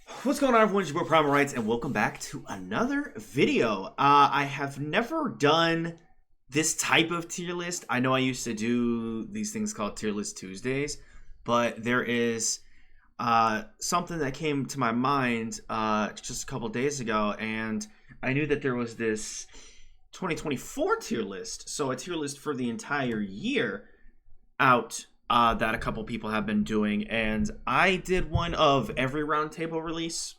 What's going on, everyone? It's your boy Primal Rights, and welcome back to another video. I have never done this type of tier list. I know I used to do these things called Tier List Tuesdays, but there is something that came to my mind just a couple days ago, and I knew that there was this 2024 tier list, so a tier list for the entire year out that a couple people have been doing, and I did one of every roundtable release,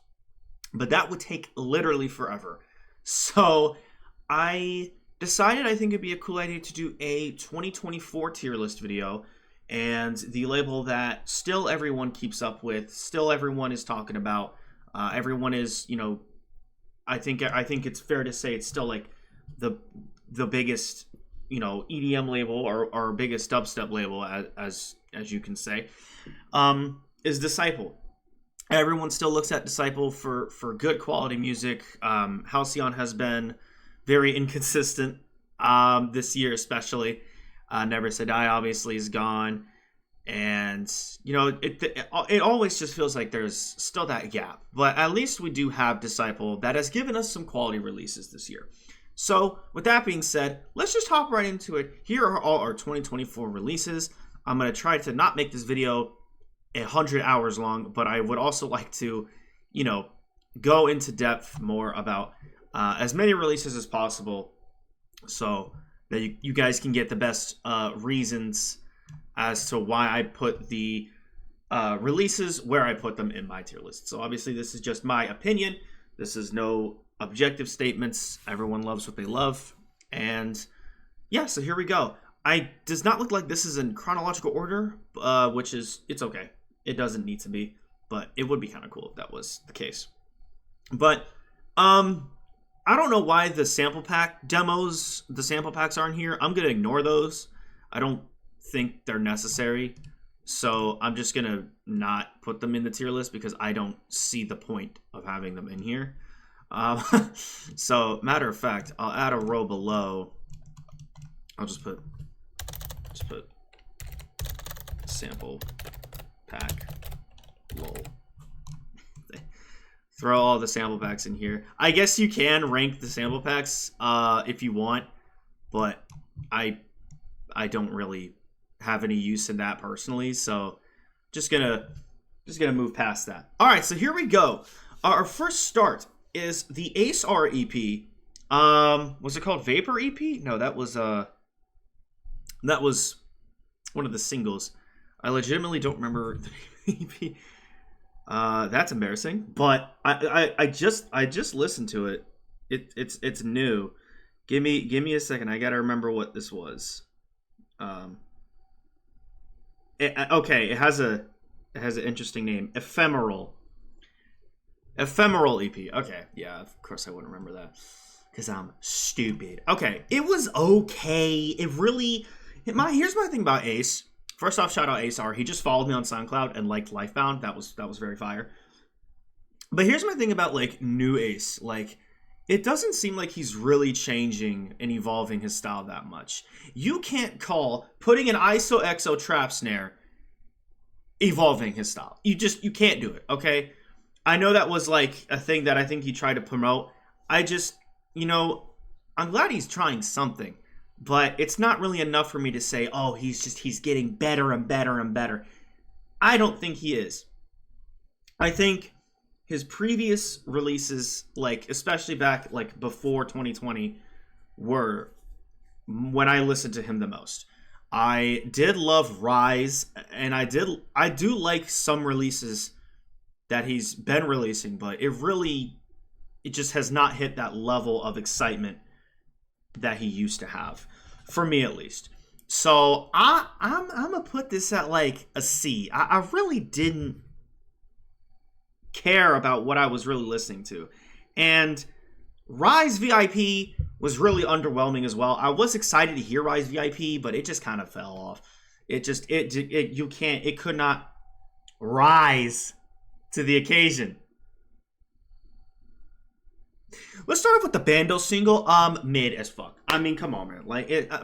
but that would take literally forever. So I decided I think it'd be a cool idea to do a 2024 tier list video, and the label that still everyone keeps up with, still everyone is talking about, everyone is, I think it's fair to say it's still like the biggest EDM label or biggest dubstep label, as you can say, is Disciple. Everyone still looks at Disciple for good quality music. Halcyon has been very inconsistent this year, especially. Never Say Die obviously is gone, and it always just feels like there's still that gap. But at least we do have Disciple that has given us some quality releases this year. So, with that being said, let's just hop right into it. Here are all our 2024 releases. I'm going to try to not make this video 100 hours long, but I would also like to, go into depth more about as many releases as possible so that you guys can get the best reasons as to why I put the releases where I put them in my tier list. So, obviously, this is just my opinion. This is no objective statements. Everyone loves what they love, and yeah, so here we go. Does not look like this is in chronological order, which is, it's okay. It doesn't need to be, but it would be kind of cool if that was the case. But I don't know why the sample pack demos, the sample packs aren't here. I'm gonna ignore those. I don't think they're necessary, so I'm just gonna not put them in the tier list because I don't see the point of having them in here. So, matter of fact, I'll add a row below. I'll just put sample pack lol. Throw all the sample packs in here. I guess you can rank the sample packs if you want, but I don't really have any use in that personally, so just gonna move past that. All right, so here we go. Our first start is the Ace R EP. Was it called Vapor EP? No, that was one of the singles. I legitimately don't remember the name of the EP. That's embarrassing. But I just listened to it. It's new. Give me a second. I gotta remember what this was. Okay, it has an interesting name. Ephemeral EP. Okay, yeah, of course I wouldn't remember that because I'm stupid. Okay, it was okay. Here's my thing about Ace. First off, shout out Ace R. He just followed me on SoundCloud and liked Lifebound. That was very fire. But here's my thing about new Ace. It doesn't seem like he's really changing and evolving his style that much. You can't call putting an ISO XO trap snare evolving his style. You can't do it. Okay. I know that was a thing that I think he tried to promote. I'm glad he's trying something, but it's not really enough for me to say, oh, he's getting better and better and better. I don't think he is. I think his previous releases, especially back before 2020, were when I listened to him the most. I did love Rise, and I do like some releases that he's been releasing, but it just has not hit that level of excitement that he used to have, for me at least. So I'm gonna put this at a C. I really didn't care about what I was really listening to, and Rise VIP was really underwhelming as well. I was excited to hear Rise VIP, but it just kind of fell off. It could not rise to the occasion. Let's start off with the Bando single. Mid as fuck. I mean, come on, man.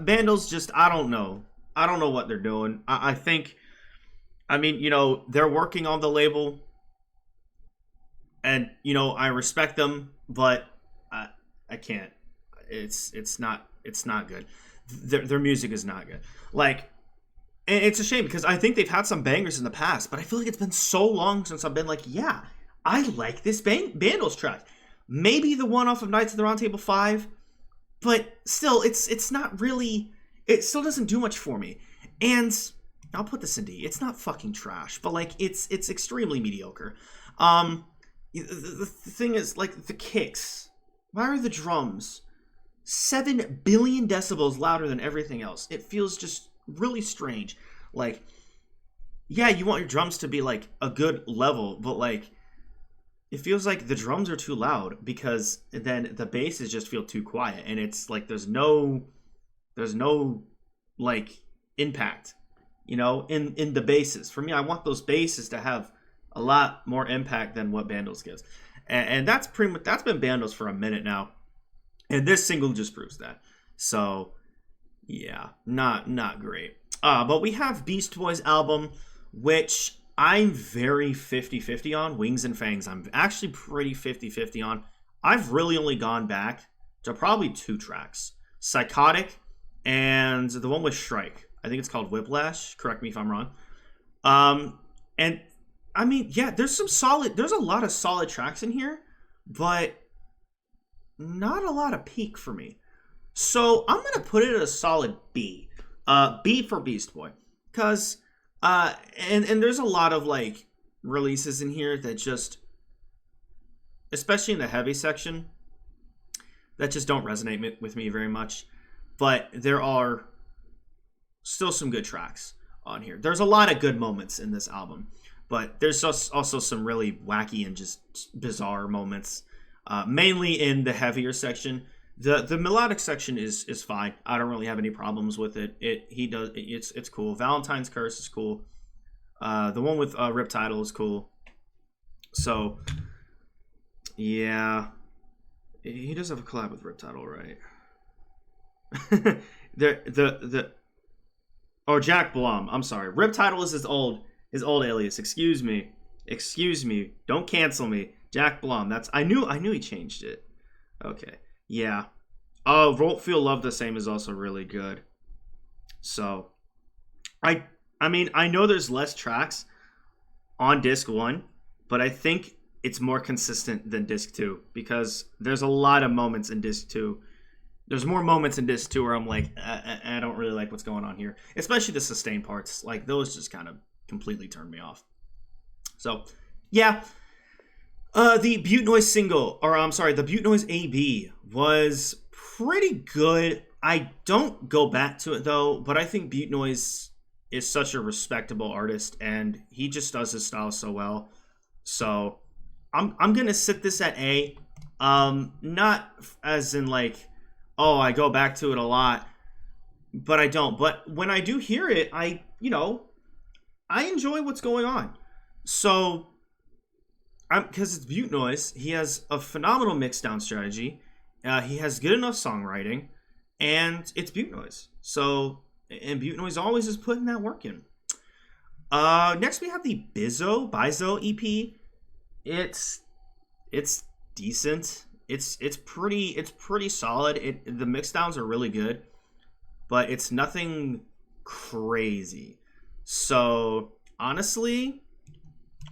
Bando's just, I don't know what they're doing. I think, they're working on the label. and you know, I respect them, but I can't. It's not good. Their music is not good. Like, and it's a shame because I think they've had some bangers in the past, but I feel like it's been so long since I've been like, yeah, I like this Bandlez track. Maybe the one off of Knights of the Round Table 5, but still, it's not really. It still doesn't do much for me. And I'll put this in D. It's not fucking trash, but like it's extremely mediocre. The thing is, like, the kicks. Why are the drums 7 billion decibels louder than everything else? It feels just really strange. Like, yeah, you want your drums to be like a good level, but like it feels like the drums are too loud because then the basses just feel too quiet, and it's like there's no like impact, you know, in the basses. For me, I want those basses to have a lot more impact than what Bandlez gives, and that's been Bandlez for a minute now, and this single just proves that. So yeah, not great. But we have Beastboi's album, which I'm very 50-50 on. Wings and Fangs, I'm actually pretty 50-50 on. I've really only gone back to probably 2 tracks. Psychotic and the one with Shrike. I think it's called Whiplash. Correct me if I'm wrong. And I mean, yeah, there's a lot of solid tracks in here, but not a lot of peak for me. So I'm going to put it at a solid B. B for Beastboi. Because, and there's a lot of, like, releases in here that just, especially in the heavy section, that just don't resonate with me very much. But there are still some good tracks on here. There's a lot of good moments in this album. But there's also some really wacky and just bizarre moments. Mainly in the heavier section. The melodic section is fine. I don't really have any problems with it. It's cool. Valentine's Curse is cool. The one with Rip Title is cool. So yeah, he does have a collab with Rip Title, right? Jack Blum. I'm sorry. Rip Title is his old alias. Excuse me. Don't cancel me. Jack Blum. I knew he changed it. Okay. Yeah. Oh, Won't Feel Love the Same is also really good. So, I mean, I know there's less tracks on disc 1, but I think it's more consistent than disc 2 because there's a lot of moments in disc 2. There's more moments in disc 2 where I'm like, I don't really like what's going on here. Especially the sustain parts. Like, those just kind of completely turned me off. So, yeah. The Butte Noise the Butte Noise AB was pretty good. I don't go back to it though, but I think Butte Noise is such a respectable artist and he just does his style so well. So I'm gonna sit this at A. Not as in like, oh, I go back to it a lot, but I don't. But when I do hear it, I enjoy what's going on. So because it's Butte Noise, he has a phenomenal mix down strategy. He has good enough songwriting, and it's Butte Noise. So, and Butte Noise always is putting that work in. Next we have the Bizo EP. It's decent. It's pretty solid. The mix downs are really good, but it's nothing crazy. So honestly,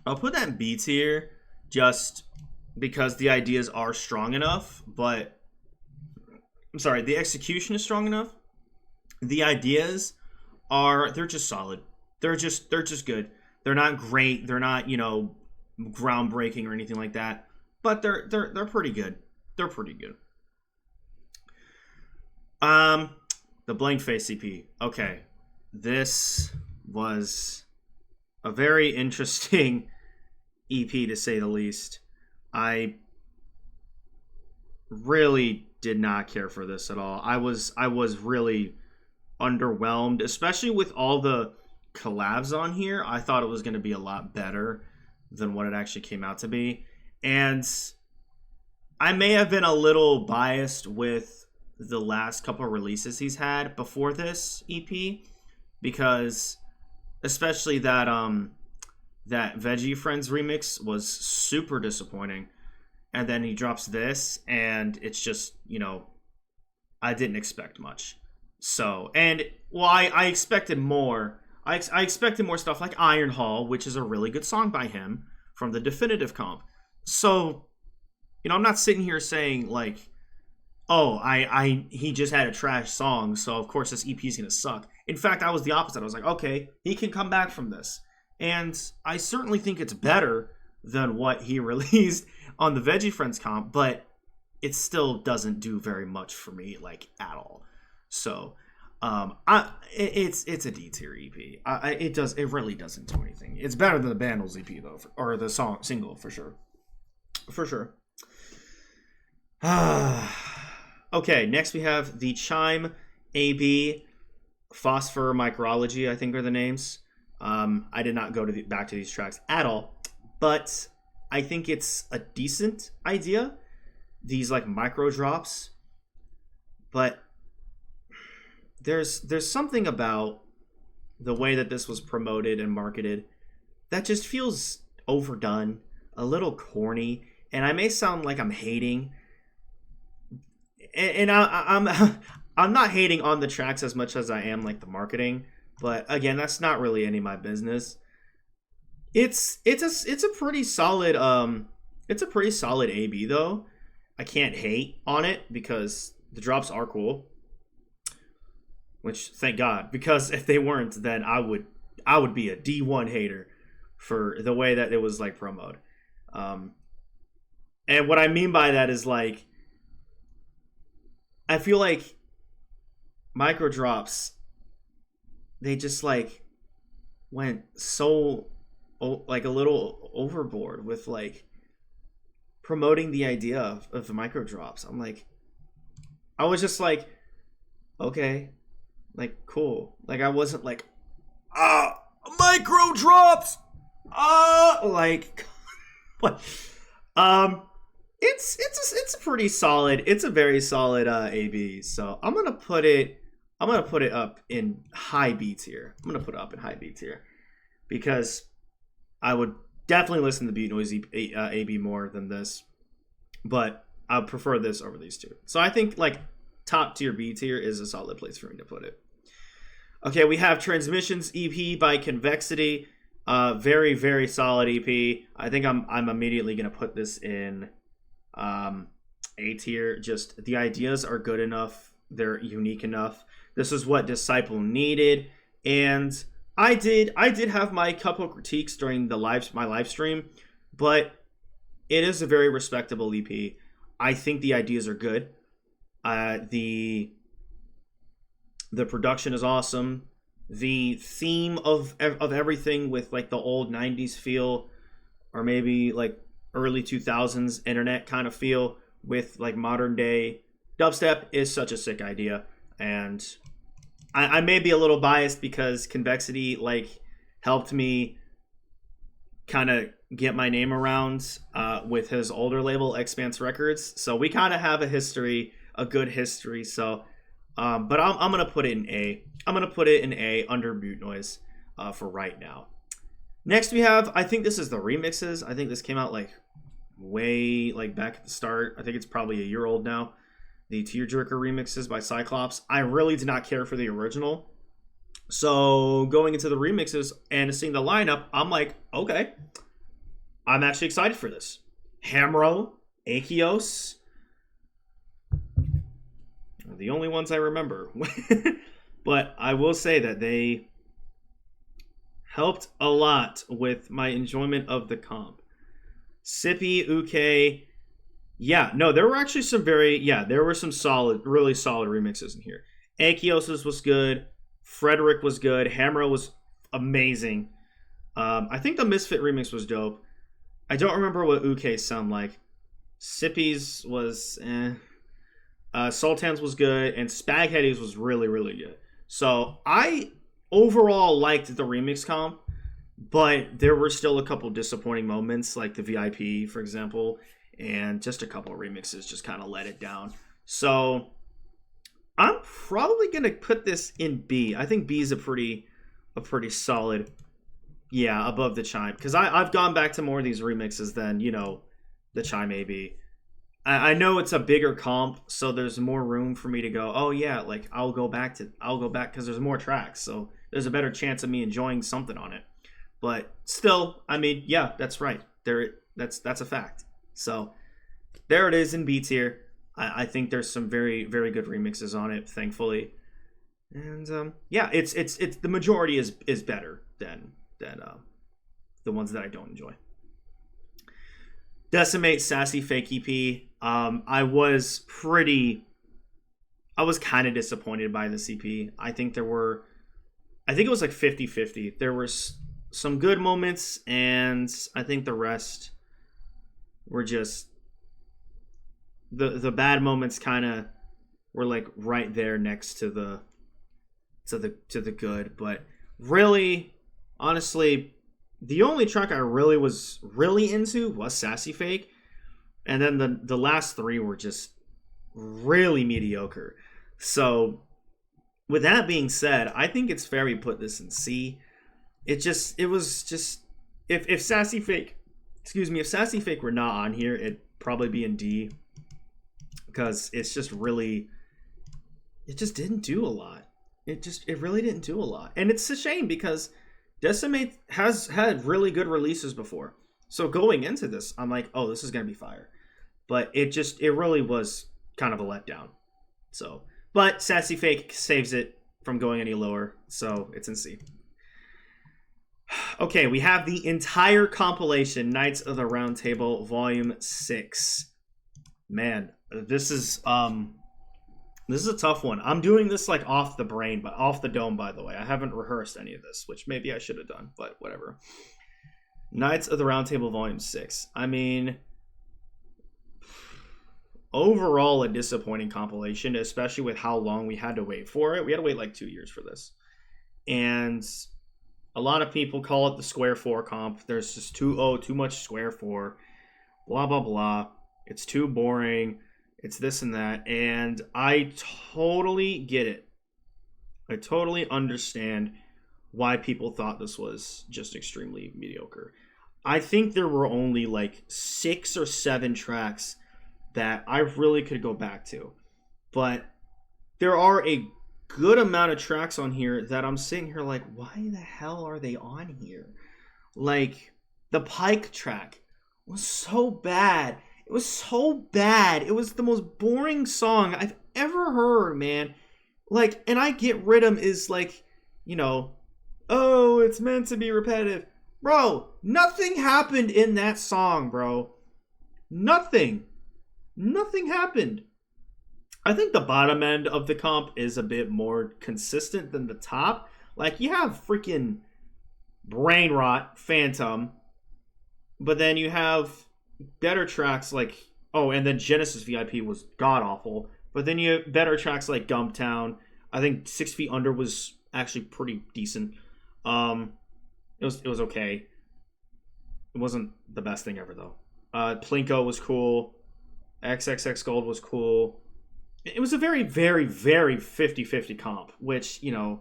I'll put that in B tier just because the ideas are strong enough, but I'm sorry, the execution is strong enough. The ideas they're just solid. They're just good. They're not great. They're not, groundbreaking or anything like that, but they're pretty good. They're pretty good. The Blank Face EP. Okay. This was a very interesting EP to say the least. I really did not care for this at all. I was really underwhelmed, especially with all the collabs on here. I thought it was going to be a lot better than what it actually came out to be. And I may have been a little biased with the last couple of releases he's had before this EP, because especially that that Veggie Friends remix was super disappointing. And then he drops this, and it's just, you know, I didn't expect much. So, and, well, I expected more. I expected more stuff like Iron Hall, which is a really good song by him from the Definitive comp. So, you know, I'm not sitting here saying, like, oh, he just had a trash song, so of course this EP is going to suck. In fact, I was the opposite. I was like, okay, he can come back from this. And I certainly think it's better than what he released on the Veggie Friends comp, but it still doesn't do very much for me, like, at all. So, it's a D tier EP. It really doesn't do anything. It's better than the Bandlez EP though, or the single for sure. For sure. Okay, next we have the Chime AB Phosphor Micrology, I think are the names. I did not go back to these tracks at all, but I think it's a decent idea. These like micro drops, but there's something about the way that this was promoted and marketed that just feels overdone, a little corny, and I may sound like I'm hating, and I'm not hating on the tracks as much as I am like the marketing, but again, that's not really any of my business. It's a pretty solid AB though. I can't hate on it because the drops are cool. Which, thank God, because if they weren't, then I would be a D1 hater for the way that it was like promoted. And what I mean by that is like, I feel like micro drops, they just like went so like a little overboard with like promoting the idea of the micro drops. I'm like, I was just like, okay, like cool. Like I wasn't like, micro drops, like, what? It's a pretty solid. It's a very solid AB. So I'm gonna put it up in high B tier. I'm gonna put it up in high B tier because I would definitely listen to Beat Noise AB more than this, but I prefer this over these two. So I think like top tier B tier is a solid place for me to put it. Okay, we have Transmissions EP by Convexity. Very, very solid EP. I think I'm immediately gonna put this in A tier. Just the ideas are good enough. They're unique enough. This is what Disciple needed, and I did have my couple of critiques during my live stream, but it is a very respectable EP. I think the ideas are good. The production is awesome. The theme of everything with like the old 90s feel, or maybe like early 2000s internet kind of feel with like modern day dubstep is such a sick idea. And I may be a little biased because Convexity like helped me kind of get my name around with his older label Expanse Records. So we kind of have a good history. So but I'm gonna put it in A. I'm gonna put it in A under Mute Noise for right now. Next we have, I think this is the remixes. I think this came out like way like back at the start. I think it's probably a year old now. The Tearjerker remixes by Cyclops. I really did not care for the original. So going into the remixes and seeing the lineup, I'm like, okay, I'm actually excited for this. Hamro, Akios, the only ones I remember. But I will say that they helped a lot with my enjoyment of the comp. Sippy, Uke. Yeah, no, there were actually there were some really solid remixes in here. Akios's was good. Frederick was good. Hamro was amazing. I think the Misfit remix was dope. I don't remember what Uke's sound like. Sippy's was Sultan's was good, and Spaghetti's was really, really good. So I overall liked the remix comp, but there were still a couple disappointing moments, like the VIP, for example, and just a couple of remixes just kind of let it down. So I'm probably gonna put this in B. I think B is a pretty solid Yeah, above the chime. Because I've gone back to more of these remixes than, you know, the chime AB. I know it's a bigger comp, so there's more room for me to go, oh yeah, like I'll go back because there's more tracks, so there's a better chance of me enjoying something on it. But still, I mean, yeah, that's right. That's a fact. So there it is in B tier. I think there's some very, very good remixes on it, thankfully. And yeah, it's the majority is better than the ones that I don't enjoy. Decimate Sassy Fake EP. I was kind of disappointed by this EP. I think it was like 50-50. There were some good moments, and I think the rest were just the bad moments kind of were like right there next to the good. But really, honestly, the only track I really was into was Sassy Fake. And then the last three were just really mediocre. So with that being said, I think it's fair we put this in C. If Sassy Fake were not on here, it'd probably be in D. Because it's just really, it just didn't do a lot. It really didn't do a lot. And it's a shame because Decimate has had really good releases before. So going into this, I'm like, oh, this is going to be fire. But it really was kind of a letdown. So, but Sassy Fake saves it from going any lower. So it's in C. Okay, we have the entire compilation, Knights of the Round Table, Volume 6. Man, this is a tough one. I'm doing this like off the dome, by the way. I haven't rehearsed any of this, which maybe I should have done, but whatever. Knights of the Round Table, Volume 6. I mean, overall a disappointing compilation, especially with how long we had to wait for it. We had to wait like 2 years for this. And a lot of people call it the Square 4 comp. There's just too much Square 4. Blah, blah, blah. It's too boring. It's this and that. And I totally get it. I totally understand why people thought this was just extremely mediocre. I think there were only like 6 or 7 tracks that I really could go back to. But there are a good amount of tracks on here that I'm sitting here like, why the hell are they on here? Like, the Pike track was so bad. It was so bad. It was the most boring song I've ever heard, man. Like, and I get Rhythm is like, you know, oh, it's meant to be repetitive. Bro, nothing happened in that song, bro. Nothing happened. I think the bottom end of the comp is a bit more consistent than the top. Like, you have freaking Brain Rot, Phantom, but then you have better tracks like, oh, and then Genesis VIP was god-awful, but then you have better tracks like Gumptown. I think 6 Feet Under was actually pretty decent. It was okay. It wasn't the best thing ever, though. Plinko was cool. XXX Gold was cool. It was a very, very, very 50-50 comp, which, you know,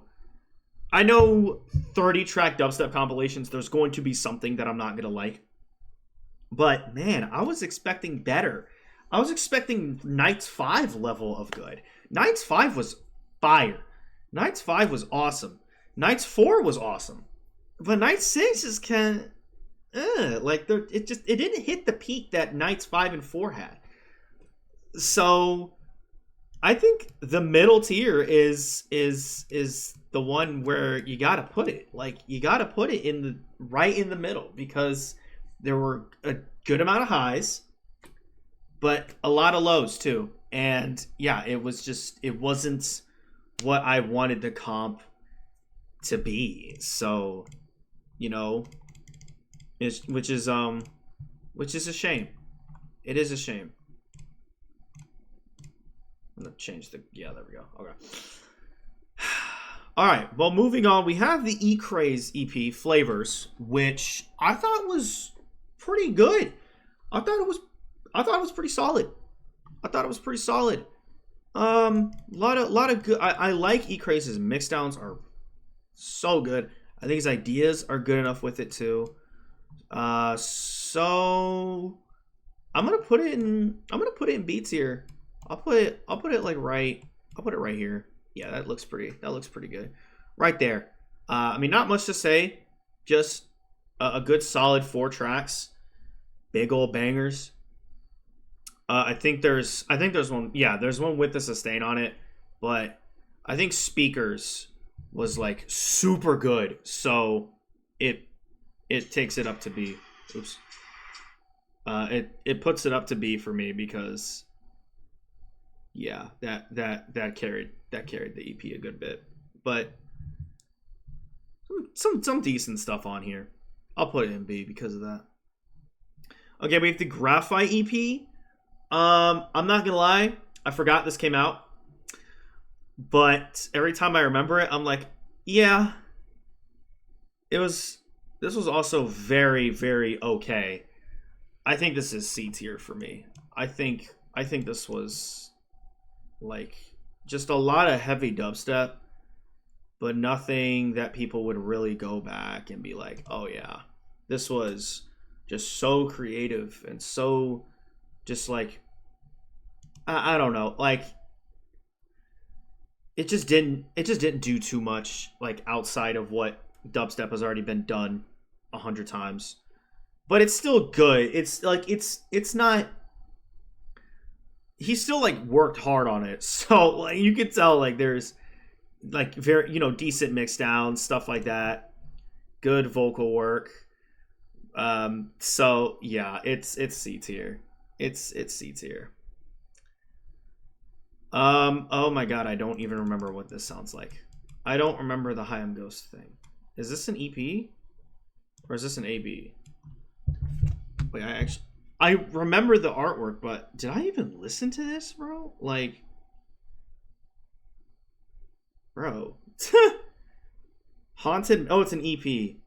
I know 30-track dubstep compilations, there's going to be something that I'm not going to like. But, man, I was expecting better. I was expecting Nights 5 level of good. Nights 5 was fire. Nights 5 was awesome. Nights 4 was awesome. But Nights 6 is kind of... like, it didn't hit the peak that Nights 5 and 4 had. So... I think the middle tier is the one where you gotta put it. Like, you gotta put it right in the middle, because there were a good amount of highs, but a lot of lows too. And yeah, it wasn't what I wanted the comp to be. So, you know, which is a shame. It is a shame. I'm gonna change yeah, there we go. Okay. All right. Well, moving on, we have the E-Craze EP Flavors, which I thought was pretty good. I thought it was pretty solid. Lot of good. I like E-Craze's mixdowns are so good. I think his ideas are good enough with it too. So I'm gonna put it in B tier. I'll put it like right. I'll put it right here. Yeah, that looks pretty good. Right there. I mean, not much to say. Just a good solid 4 tracks. Big old bangers. I think there's one. Yeah, there's one with the sustain on it, but I think Speakers was like super good, so it takes it up to B. Oops. It puts it up to B for me because yeah, that carried the EP a good bit, but some decent stuff on here. I'll put it in B because of that. Okay, we have the Graphite EP. I'm not gonna lie, I forgot this came out, but every time I remember it, I'm like, yeah, this was also very, very okay. I think this is C tier for me. I think this was like just a lot of heavy dubstep, but nothing that people would really go back and be like, oh yeah, this was just so creative and so just like, I don't know, like it just didn't do too much like outside of what dubstep has already been done 100 times, but it's still good. It's like it's not, he still like worked hard on it, so like you could tell like there's like very, you know, decent mix down stuff like that, good vocal work. So yeah, it's C tier. It's C tier. Oh my god, I don't even remember what this sounds like. I don't remember the High Ghost thing. Is this an EP? Or is this an AB? Wait, I remember the artwork, but did I even listen to this, bro? Like, bro. Haunted, oh, it's an EP.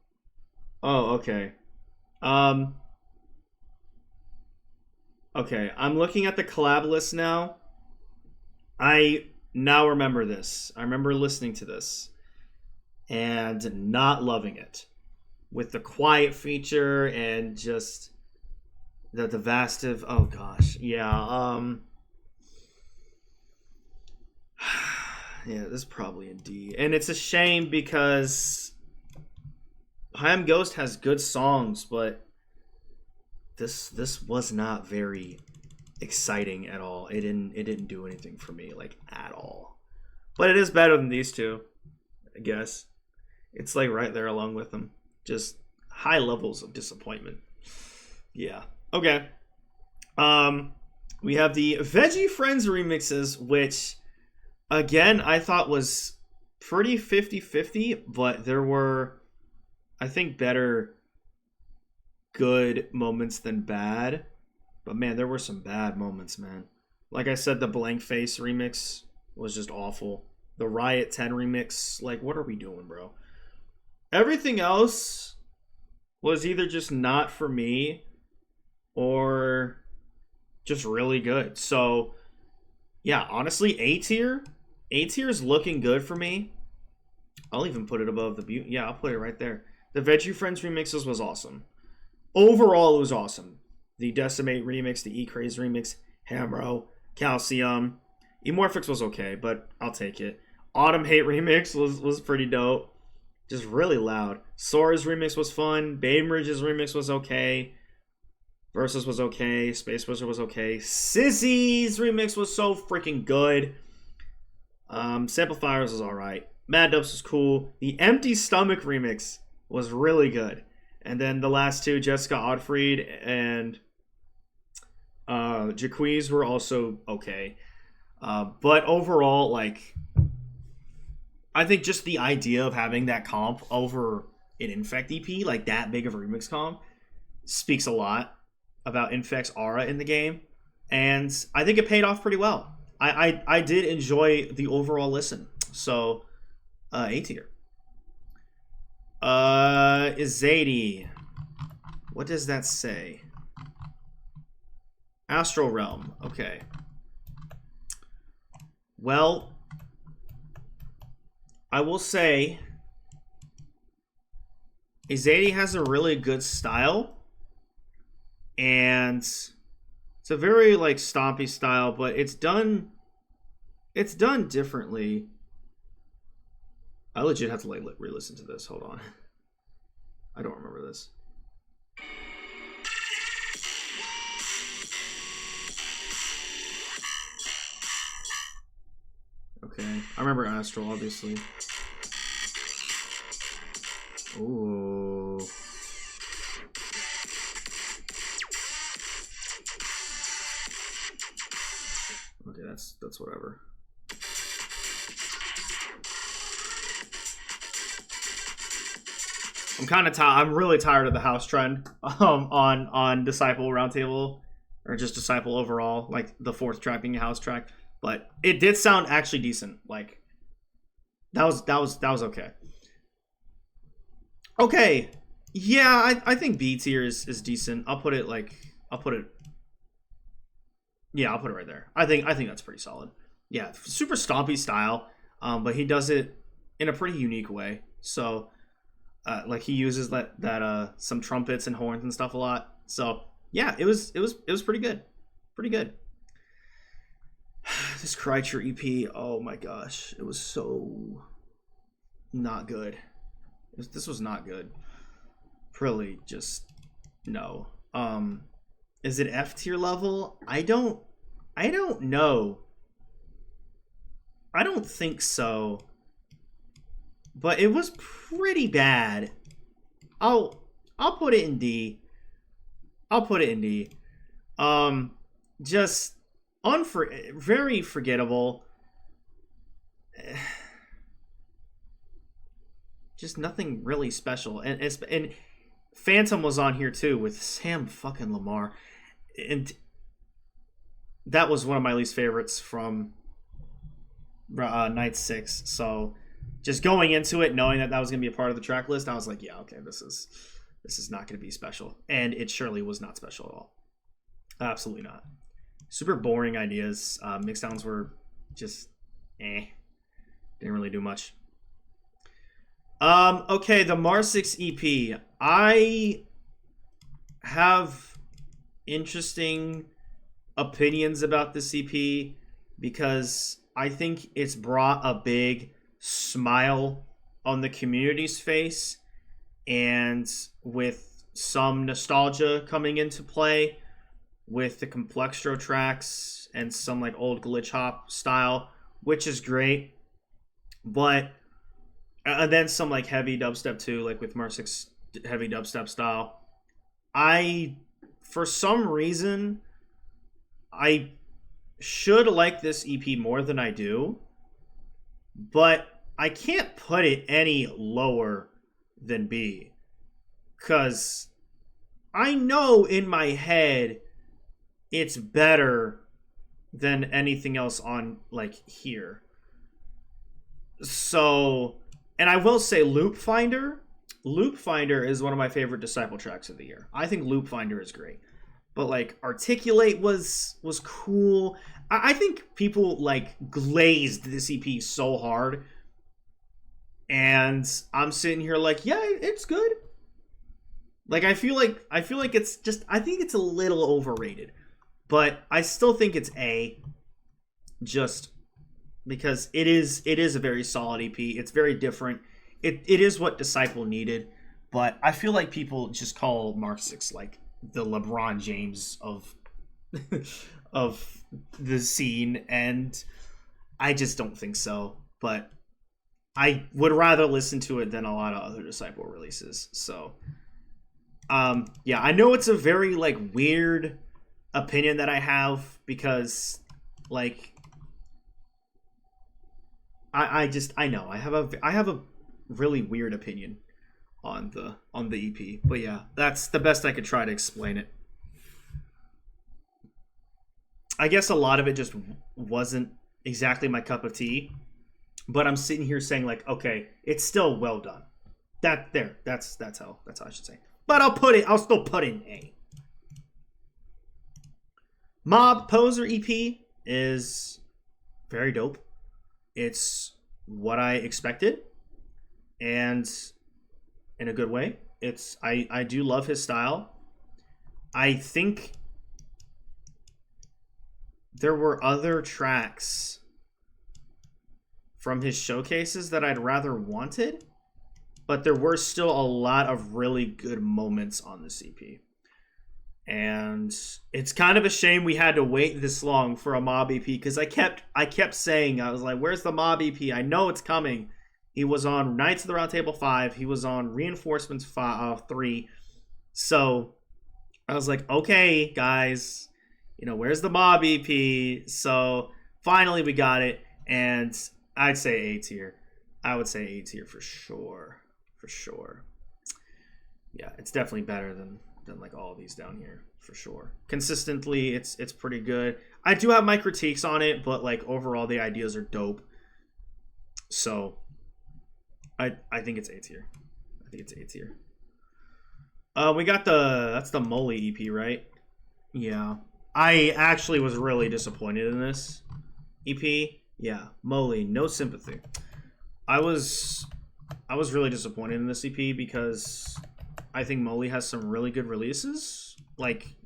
Oh, okay. Okay, I'm looking at the collab list now. I now remember this. I remember listening to this and not loving it. With the quiet feature and just the vastive, oh gosh. Yeah, yeah, this is probably in D. And it's a shame because High Ghost has good songs, but this was not very exciting at all. It didn't do anything for me, like, at all. But it is better than these two, I guess. It's like right there along with them. Just high levels of disappointment. Yeah. Okay. We have the Veggie Friends remixes, which again I thought was pretty 50-50, but there were, I think, better good moments than bad. But man, there were some bad moments, man. Like I said, the Blank Face remix was just awful. The Riot 10 remix, like, what are we doing, bro? Everything else was either just not for me or just really good. So, yeah, honestly, A tier. A tier is looking good for me. I'll even put it above the beauty. Yeah, I'll put it right there. The Veggie Friends remixes was awesome. Overall, it was awesome. The Decimate remix, the E-Craze remix, Hamro, Calcium. Emorphix was okay, but I'll take it. Autumn Hate remix was pretty dope. Just really loud. Sora's remix was fun. Bainbridge's remix was okay. Versus was okay. Space Wizard was okay. Sissy's remix was so freaking good. Samplifiers was alright. Mad Dubs was cool. The Empty Stomach remix was really good. And then the last two, Jessica Oddfried and Jaquez, were also okay. But overall, like, I think just the idea of having that comp over an Infect EP, like that big of a remix comp, speaks a lot about Infect's aura in the game. And I think it paid off pretty well. I did enjoy the overall listen. So, A tier. Izady. What does that say? Astral Realm. Okay. Well, I will say Izady has a really good style, and it's a very like stompy style, but it's done differently. I legit have to like re-listen to this. Hold on. I don't remember this. Okay. I remember Astral, obviously. Ooh. Okay, that's whatever. I'm kind of tired. I'm really tired of the house trend on Disciple Roundtable, or just Disciple overall, like the 4th track being a house track. But it did sound actually decent. Like that was okay. Okay, yeah, I think B tier is decent. I'll put it right there. I think that's pretty solid. Yeah, super stompy style, but he does it in a pretty unique way. So, like he uses that some trumpets and horns and stuff a lot. So yeah, it was pretty good, pretty good. This Kreitzer EP, oh my gosh, it was so not good. This was not good. Really, just no. Is it F tier level? I don't know. I don't think so. But it was pretty bad. I'll put it in D. I'll put it in D. Just very forgettable. Just nothing really special. And Phantom was on here too with Sam fucking Lamar. And that was one of my least favorites from Night 6. So just going into it, knowing that was going to be a part of the track list, I was like, yeah, okay, this is not going to be special. And it surely was not special at all. Absolutely not. Super boring ideas. Mixdowns were just didn't really do much. Okay, the Mar6 EP. I have interesting opinions about this EP because I think it's brought a big smile on the community's face, and with some nostalgia coming into play with the Complextro tracks and some like old glitch hop style, which is great. But and then some like heavy dubstep too, like with Mar6 heavy dubstep style. For some reason, I should like this EP more than I do, but I can't put it any lower than B, because I know in my head it's better than anything else on like here. So, and I will say Loop Finder is one of my favorite Disciple tracks of the year. I think Loop Finder is great. But like Articulate was cool. I think people like glazed this EP so hard, and I'm sitting here like, yeah, it's good. Like I feel like it's just, I think it's a little overrated, but I still think it's A, just because it is a very solid EP. It's very different. It is what Disciple needed, but I feel like people just call Mar6 like the LeBron James of of the scene, and I just don't think so. But I would rather listen to it than a lot of other Disciple releases. So yeah, I know it's a very like weird opinion that I have, because like I know I have a really weird opinion on the EP. But yeah, that's the best I could try to explain it. I guess a lot of it just wasn't exactly my cup of tea, but I'm sitting here saying like, okay, it's still well done. That's how I should say. But I'll still put in A. Mob Poser EP is very dope. It's what I expected, and in a good way. I do love his style. I think there were other tracks from his showcases that I'd rather wanted, but there were still a lot of really good moments on this EP. And it's kind of a shame we had to wait this long for a Mob EP, because I kept saying, I was like, where's the Mob EP? I know it's coming. He was on Knights of the Round Table 5. He was on Reinforcements 3. So I was like, okay, guys, you know, where's the Mob EP? So finally we got it, and I'd say A tier. I would say A tier for sure. For sure. Yeah, it's definitely better than like all these down here, for sure. Consistently, it's pretty good. I do have my critiques on it, but like overall the ideas are dope. So I think it's A tier. I think it's A tier. We got that's the Moley EP, right? Yeah. I actually was really disappointed in this EP. Yeah, Moley, no sympathy. I was really disappointed in this EP because I think Moley has some really good releases. Like,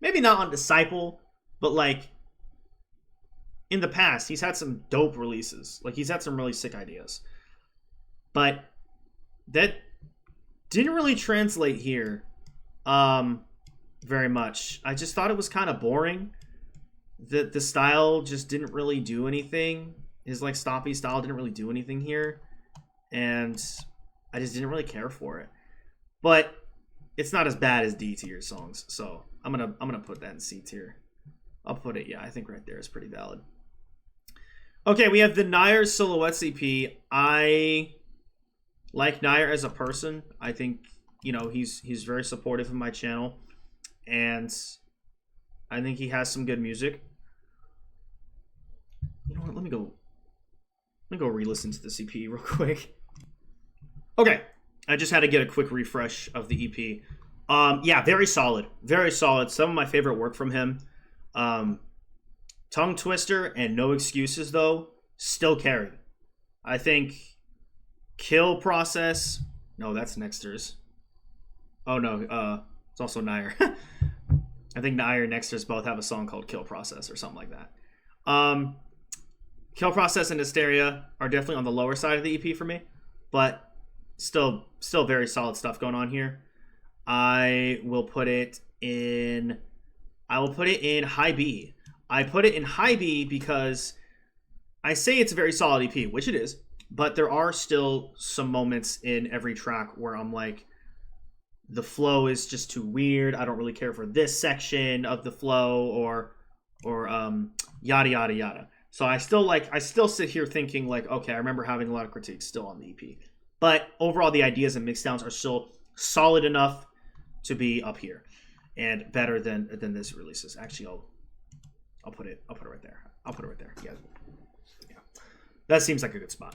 maybe not on Disciple, but like in the past, he's had some dope releases. Like, he's had some really sick ideas. But that didn't really translate here very much. I just thought it was kind of boring. The style just didn't really do anything. His like stompy style didn't really do anything here. And I just didn't really care for it. But it's not as bad as D tier songs, so I'm gonna put that in C tier. I'll put it, yeah, I think right there is pretty valid. Okay, we have the Nair Silhouettes EP. I like Nair as a person. I think, you know, he's very supportive of my channel, and I think he has some good music. You know what? Let me go re-listen to this EP real quick. Okay. I just had to get a quick refresh of the EP. Yeah, very solid. Very solid. Some of my favorite work from him. Tongue Twister and No Excuses, though, still carry. I think Kill Process... No, that's Nexter's. Oh, no. It's also Nair. I think Nair and Nexter's both have a song called Kill Process or something like that. Kill Process and Hysteria are definitely on the lower side of the EP for me. But... Still very solid stuff going on here. I will put it in high B. I put it in high B because I say it's a very solid EP, which it is, but there are still some moments in every track where I'm like, the flow is just too weird. I don't really care for this section of the flow or yada yada yada. So I still sit here thinking like, okay, I remember having a lot of critiques still on the EP. But overall, the ideas and mixdowns are still solid enough to be up here and better than this releases. Actually, I'll put it right there. I'll put it right there. Yeah, that seems like a good spot.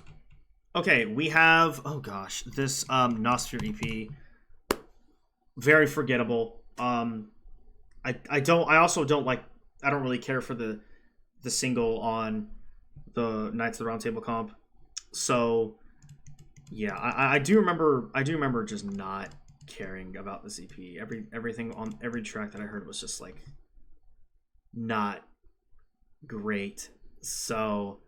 Okay, we have this Nosphere EP. Very forgettable. I don't really care for the single on the Knights of the Round Table comp. So. Yeah, I do remember just not caring about this EP. Everything on every track that I heard was just like not great. So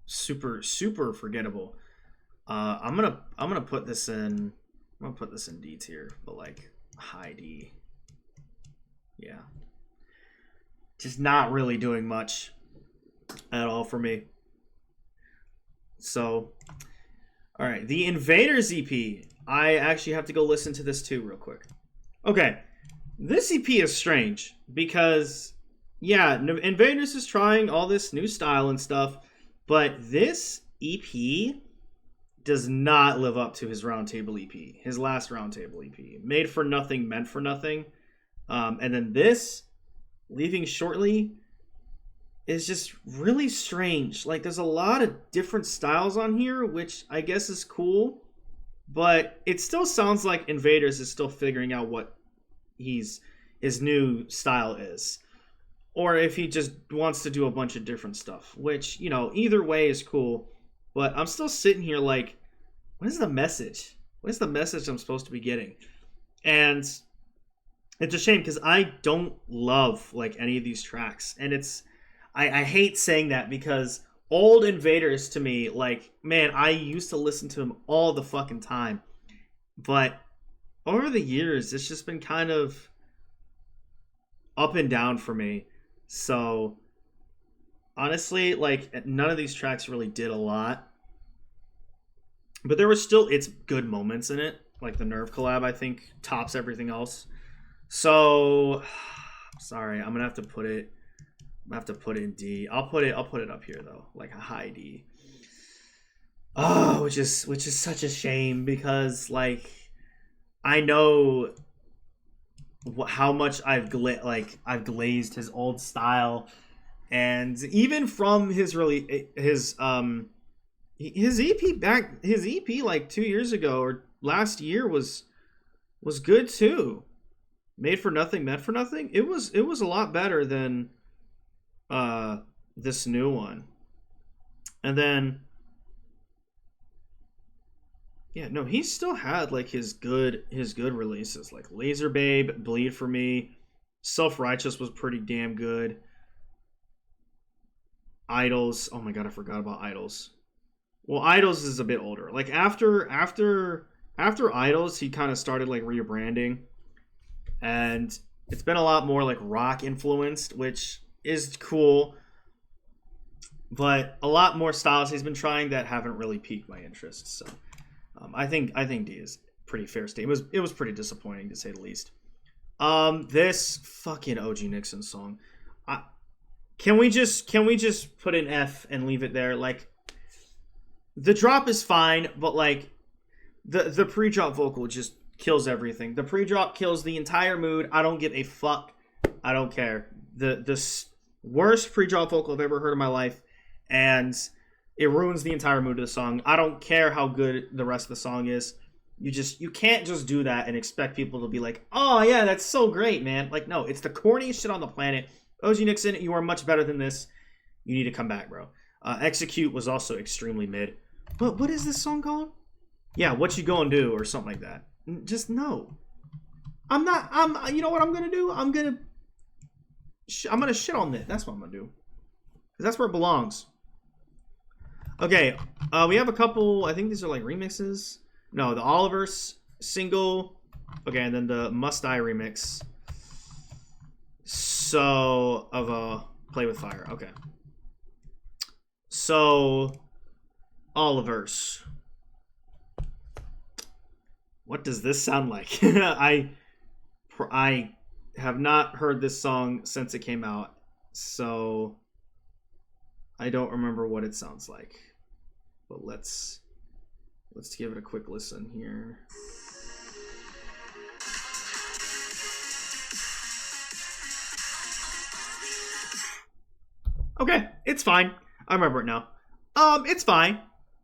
super forgettable. I'm gonna put this in D tier, but like high D. Yeah. Just not really doing much at all for me. So, all right, the Invaders EP. I actually have to go listen to this too real quick. Okay, this EP is strange because, yeah, Invaders is trying all this new style and stuff, but this EP does not live up to his Roundtable EP, his last Roundtable EP. Made for Nothing, Meant for Nothing. And then this, Leaving Shortly, is just really strange. Like, there's a lot of different styles on here, which I guess is cool, but it still sounds like Invaders is still figuring out what his new style is, or if he just wants to do a bunch of different stuff, which, you know, either way is cool. But I'm still sitting here like, what is the message? What is the message I'm supposed to be getting? And it's a shame because I don't love like any of these tracks, and I hate saying that because old Invaders to me, like, man, I used to listen to him all the fucking time, but over the years it's just been kind of up and down for me. So honestly, like, none of these tracks really did a lot, but there were still its good moments in it. Like the Nerve collab, I think tops everything else. So sorry, I'm gonna have to put it. I'm gonna have to put it in D. I'll put it up here though, like a high D. Oh, which is such a shame because like I know how much I've glazed his old style, and even from his EP like 2 years ago or last year was good too. Made for Nothing, Meant for Nothing. It was a lot better than this new one. And then yeah, no, he still had like his good releases, like Laser Babe, Bleed for Me, Self Righteous was pretty damn good. Idols, oh my god, I forgot about Idols. Well, Idols is a bit older. Like after Idols, he kind of started like rebranding, and it's been a lot more like rock influenced, which is cool, but a lot more styles he's been trying that haven't really piqued my interest. So I think D is pretty fair statement. It was pretty disappointing to say the least. This fucking OG Nixon song, can we just put an F and leave it there? Like, the drop is fine, but like the pre-drop vocal just kills everything. The pre-drop kills the entire mood. I don't give a fuck. I don't care. The worst pre-drop vocal I've ever heard in my life, and it ruins the entire mood of the song. I don't care how good the rest of the song is. You can't just do that and expect people to be like, oh yeah, that's so great, man. Like, no, it's the corniest shit on the planet. OG Nixon, you are much better than this. You need to come back, bro. Execute was also extremely mid. But what is this song called? Yeah, What You Gonna Do or something like that. Just no. You know what I'm gonna do? I'm gonna shit on it. That's what I'm gonna do. Because that's where it belongs. Okay, we have a couple, I think these are like remixes. No, the Oliver's single. Okay, and then the Must Die remix. So, of a Play With Fire. Okay. So, Oliver's. What does this sound like? I have not heard this song since it came out, so I don't remember what it sounds like. But let's give it a quick listen here. Okay, it's fine. I remember it now. It's fine.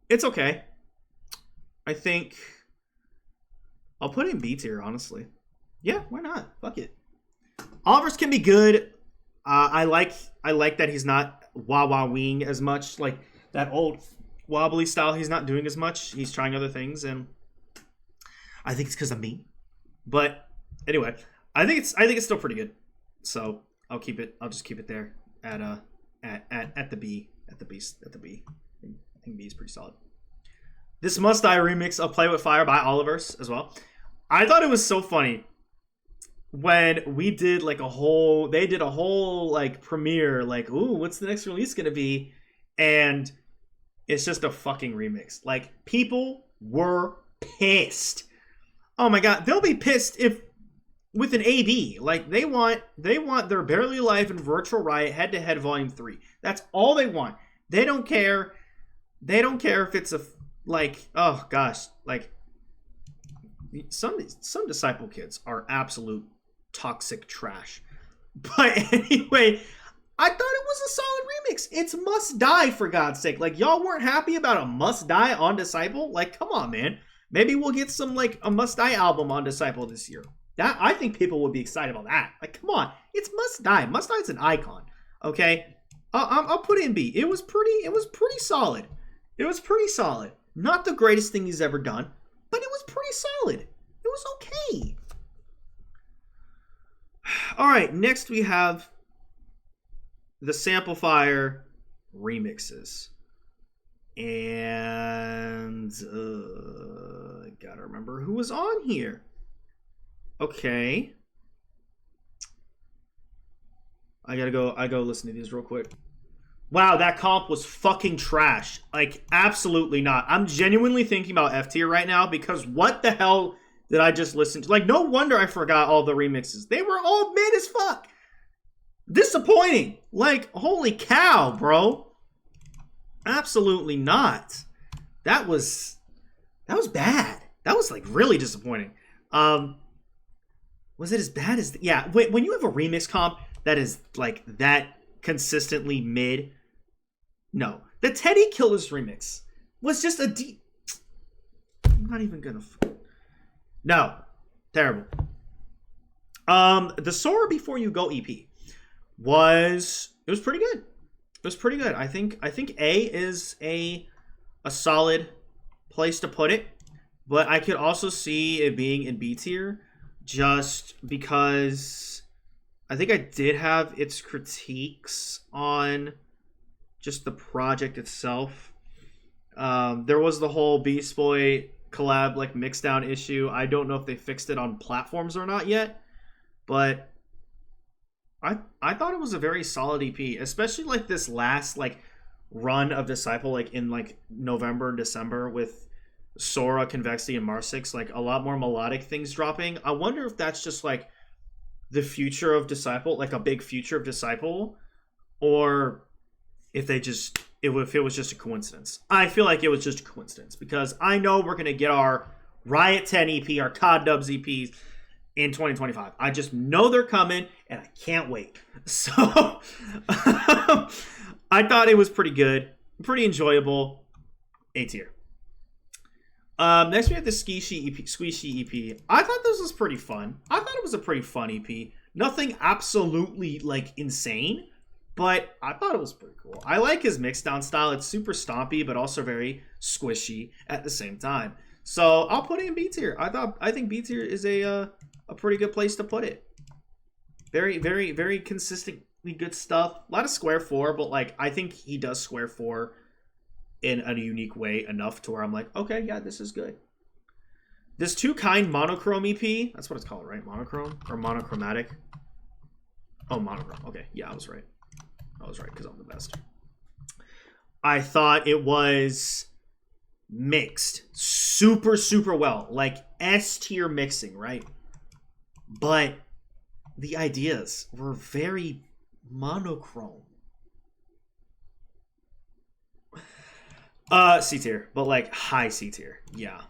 It's okay. I think I'll put it in B tier, honestly. Yeah, why not? Fuck it. Oliver's can be good. I like that he's not wah-wah-wing as much. Like that old wobbly style, he's not doing as much. He's trying other things, and I think it's because of me. But anyway, I think it's still pretty good. So I'll just keep it there at the B. I think B is pretty solid. This Must Die remix of Play With Fire by Oliver's as well. I thought it was so funny when we did like they did a whole like premiere, like, ooh, what's the next release gonna be? And it's just a fucking remix. Like, people were pissed. Oh my god, they'll be pissed if with an AB. Like, they want their Barely Alive and Virtual Riot head-to-head Volume 3. That's all they want. They don't care. They don't care if it's oh gosh, like some Disciple kids are absolute toxic trash. But anyway, I thought it was a solid remix. It's Must Die, for God's sake. Like, y'all weren't happy about a Must Die on Disciple? Like, come on, man. Maybe we'll get some like a Must Die album on Disciple this year. That, I think people would be excited about that. Like, come on, it's Must Die. Must Die is an icon. Okay, I'll put it in B. It was pretty solid. It was pretty solid. Not the greatest thing he's ever done, but it was pretty solid. It was okay. All right, next we have the Samplifier remixes. And I gotta remember who was on here. Okay. I go listen to these real quick. Wow, that comp was fucking trash. Like, absolutely not. I'm genuinely thinking about F tier right now because what the hell did I just listen to? Like, no wonder I forgot all the remixes. They were all mid as fuck. Disappointing. Like, holy cow, bro. Absolutely not. That was bad. That was like really disappointing. Was it as bad as yeah? When you have a remix comp that is like that consistently mid, no. The Teddy Killers remix was just a I'm not even gonna. No, terrible. The Sora Before You Go EP was pretty good. It was pretty good. I think A is a solid place to put it, but I could also see it being in B tier just because I think I did have its critiques on just the project itself. There was the whole Beastboi collab like mixdown issue. I don't know if they fixed it on platforms or not yet, but I thought it was a very solid EP, especially like this last like run of Disciple, like in like November and December with Sora, Convexity, and Marsix, like a lot more melodic things dropping. I wonder if that's just like the future of Disciple, like a big future of Disciple, or if they just if it was just a coincidence. I feel like it was just a coincidence because I know we're gonna get our Riot 10 EP, our COD Dubs EPs in 2025. I just know they're coming, and I can't wait. So, I thought it was pretty good, pretty enjoyable. A tier. Next we have the Squishy EP. I thought this was pretty fun. I thought it was a pretty fun EP. Nothing absolutely like insane, but I thought it was pretty cool. I like his mixdown style. It's super stompy, but also very squishy at the same time. So I'll put it in B tier. I think B tier is a pretty good place to put it. Very, very, very consistently good stuff. A lot of square 4, but like I think he does square 4 in a unique way enough to where I'm like, okay, yeah, this is good. This Two Kind monochrome EP, that's what it's called, right? Monochrome or monochromatic? Oh, monochrome. Okay, yeah, I was right because I'm the best. I thought it was mixed super, super well, like S tier mixing, right? But the ideas were very monochrome. C tier, but like high C tier. Yeah.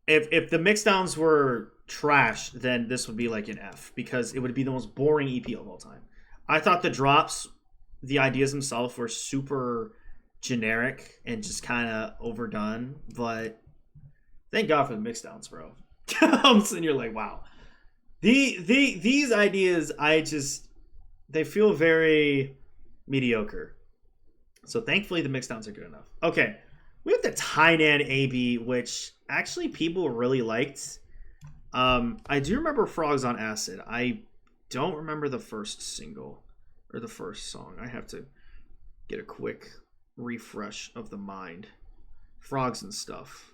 If the mixdowns were trash, then this would be like an F because it would be the most boring EP of all time. I thought the drops, the ideas themselves were super generic and just kind of overdone, but thank God for the mixdowns, bro. I'm sitting here like, wow. These ideas, they feel very mediocre. So thankfully the mixdowns are good enough. Okay, we have the Tainan AB, which actually people really liked. I do remember Frogs on Acid. I don't remember the first single or the first song. I have to get a quick refresh of the mind. Frogs and Stuff.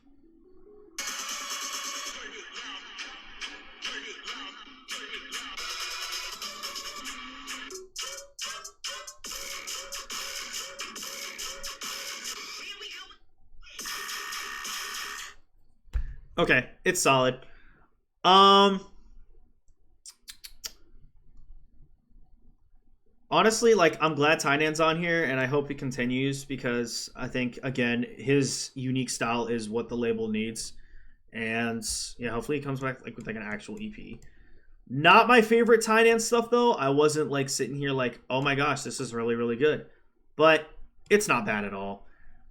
Okay, it's solid. Honestly, like, I'm glad Tainan's on here, and I hope he continues, because I think, again, his unique style is what the label needs. And, yeah, hopefully he comes back like with like an actual EP. Not my favorite Tainan stuff, though. I wasn't, like, sitting here like, oh my gosh, this is really, really good. But it's not bad at all.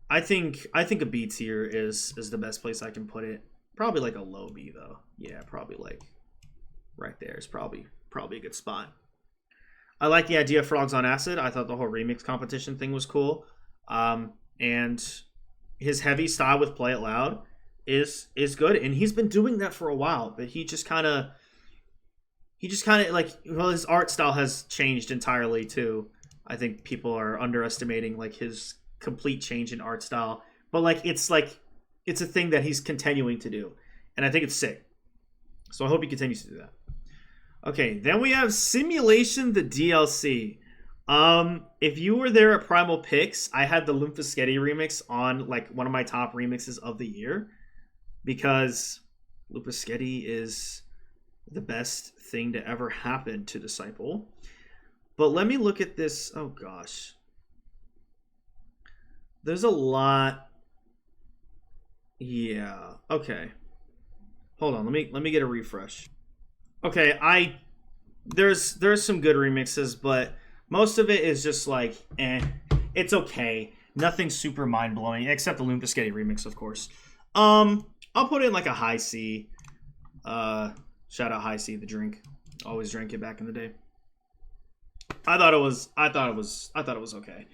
I think a B tier is the best place I can put it. Probably like a low B though. Yeah, probably like right there is probably a good spot. I like the idea of Frogs on Acid. I thought the whole remix competition thing was cool. And his heavy style with Play It Loud is good, and he's been doing that for a while. But he just kind of like, well, his art style has changed entirely too. I think people are underestimating like his complete change in art style, but like it's a thing that he's continuing to do, and I think it's sick. So I hope he continues to do that. Okay, then we have Simulation, the DLC. If you were there at Primal Picks, I had the Lymphosketty remix on like one of my top remixes of the year, because Lymphosketty is the best thing to ever happen to Disciple. But let me look at this. Oh gosh, there's a lot. Yeah. Okay. Hold on. Let me get a refresh. Okay, there's some good remixes, but most of it is just like, it's okay. Nothing super mind blowing, except the Lymphosketty remix, of course. I'll put in like a high C. Shout out High C, the drink. Always drank it back in the day. I thought it was okay.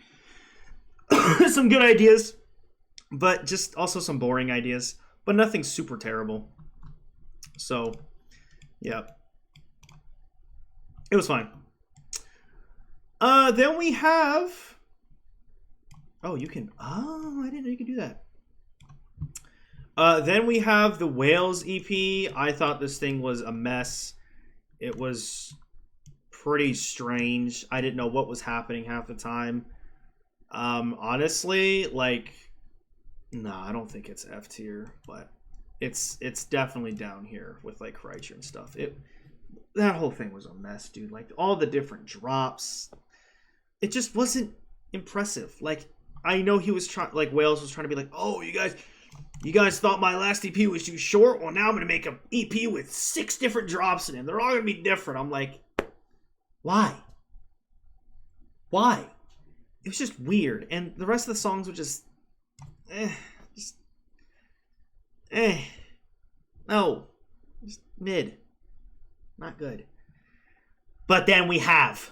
Some good ideas, but just also some boring ideas, but nothing super terrible. So, yeah. It was fine. Then we have... Oh, you can... Oh, I didn't know you could do that. Then we have the Whales EP. I thought this thing was a mess. It was pretty strange. I didn't know what was happening half the time. Honestly, like... No, I don't think it's F tier, but it's definitely down here with like Kreischer and stuff. That whole thing was a mess, dude. Like all the different drops, it just wasn't impressive. Like I know he was trying, like Wales was trying to be like, oh, you guys thought my last EP was too short. Well, now I'm gonna make an EP with 6 different drops in it. They're all gonna be different. I'm like, why? It was just weird, and the rest of the songs were just no, just mid, not good. But then we have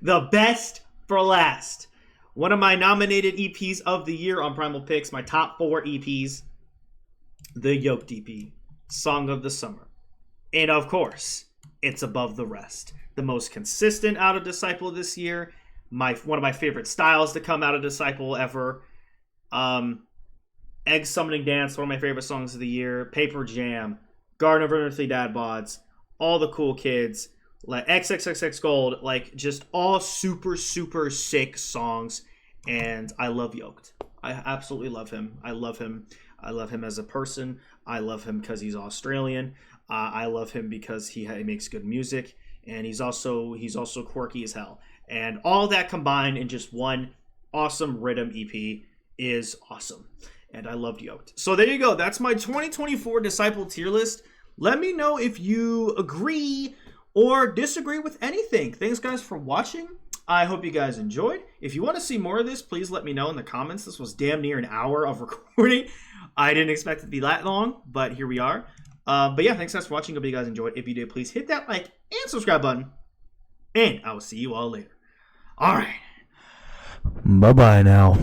the best for last. One of my nominated EPs of the year on Primal Picks, my top 4 EPs, the Yoked EP, Song of the Summer. And of course, it's above the rest. The most consistent out of Disciple this year. One of my favorite styles to come out of Disciple ever. Egg Summoning Dance, one of my favorite songs of the year. Paper Jam, Garden of Unearthly Dad Bods, All the Cool Kids, like XXXX Gold, like just all super, super sick songs. And I love Yoked. I absolutely love him. I love him. I love him as a person. I love him because he's Australian. I love him because he makes good music, and he's also quirky as hell. And all that combined in just one awesome rhythm EP is awesome. And I loved Yoked. So there you go. That's my 2024 Disciple tier list. Let me know if you agree or disagree with anything. Thanks, guys, for watching. I hope you guys enjoyed. If you want to see more of this, please let me know in the comments. This was damn near an hour of recording. I didn't expect it to be that long, but here we are. But yeah, thanks, guys, for watching. Hope you guys enjoyed. If you did, please hit that like and subscribe button. And I will see you all later. All right. Bye-bye now.